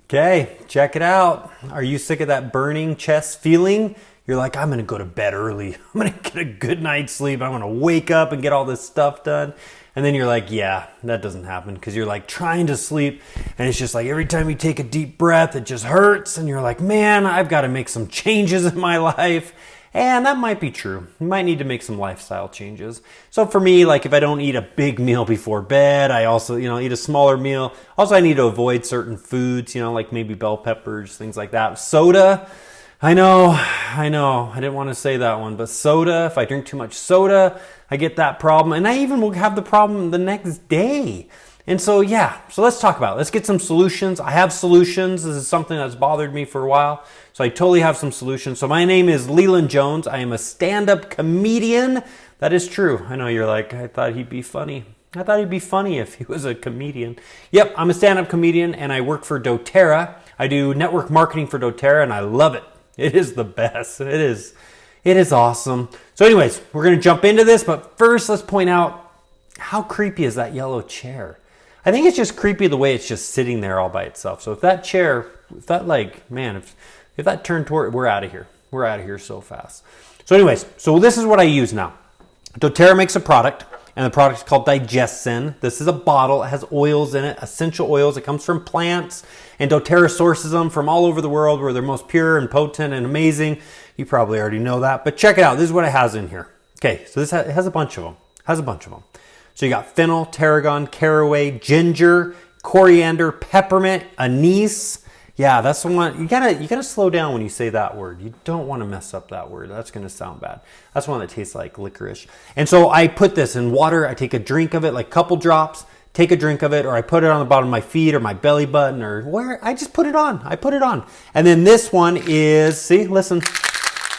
Okay, check it out. Are you sick of that burning chest feeling? You're like, I'm gonna go to bed early. I'm gonna get a good night's sleep. I'm gonna wake up and get all this stuff done. And then you're like, yeah, that doesn't happen because you're like trying to sleep and it's just like every time you take a deep breath, it just hurts. And you're like, man, I've got to make some changes in my life. And that might be true. You might need to make some lifestyle changes. So for me, like if I don't eat a big meal before bed, I also, eat a smaller meal. Also, I need to avoid certain foods, like maybe bell peppers, things like that. Soda. I know. I didn't want to say that one, but soda, if I drink too much soda, I get that problem. And I even will have the problem the next day. And so, so let's talk about it. Let's get some solutions. I have solutions. This is something that's bothered me for a while. So I totally have some solutions. So my name is Leland Jones. I am a stand-up comedian. That is true. I know you're like, I thought he'd be funny. I thought he'd be funny if he was a comedian. Yep, I'm a stand-up comedian and I work for doTERRA. I do network marketing for doTERRA and I love it. It is the best. It is awesome. So anyways, we're going to jump into this, but first let's point out how creepy is that yellow chair? I think it's just creepy the way it's just sitting there all by itself. So if that chair, if that turned toward, we're out of here. We're out of here so fast. So anyways, so this is what I use now. doTERRA makes a product, and the product is called Digestin. This is a bottle. It has oils in it, essential oils. It comes from plants, and doTERRA sources them from all over the world where they're most pure and potent and amazing. You probably already know that, but check it out. This is what it has in here. Okay, so it has a bunch of them. So you got fennel, tarragon, caraway, ginger, coriander, peppermint, anise. Yeah, that's the one. You gotta slow down when you say that word. You don't want to mess up that word. That's gonna sound bad. That's one that tastes like licorice. And so I put this in water. I take a drink of it, like a couple drops. Take a drink of it, or I put it on the bottom of my feet or my belly button, or where I just put it on. I put it on. And then this one is, see, listen.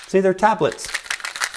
See, they're tablets.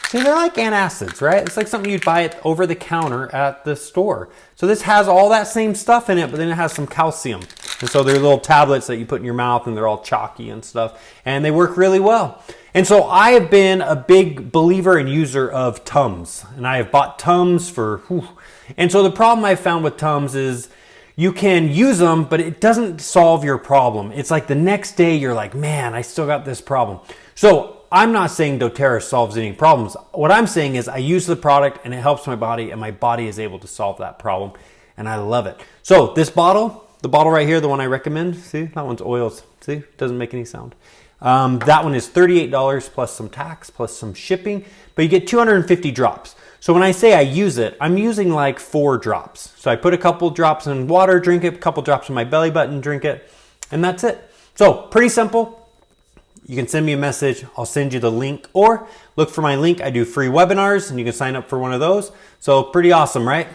See, they're like antacids, right? It's like something you'd buy it over the counter at the store. So this has all that same stuff in it, but then it has some calcium. And so they're little tablets that you put in your mouth and they're all chalky and stuff. And they work really well. And so I have been a big believer and user of Tums. And I have bought Tums And so the problem I found with Tums is you can use them, but it doesn't solve your problem. It's like the next day you're like, man, I still got this problem. So I'm not saying doTERRA solves any problems. What I'm saying is I use the product and it helps my body and my body is able to solve that problem. And I love it. So this bottle, the bottle right here, the one I recommend, see, that one's oils. See, doesn't make any sound. That one is $38 plus some tax, plus some shipping, but you get 250 drops. So when I say I use it, I'm using like 4 drops. So I put a couple drops in water, drink it, a couple drops in my belly button, drink it, and that's it. So pretty simple. You can send me a message. I'll send you the link, or look for my link. I do free webinars and you can sign up for one of those. So pretty awesome, right?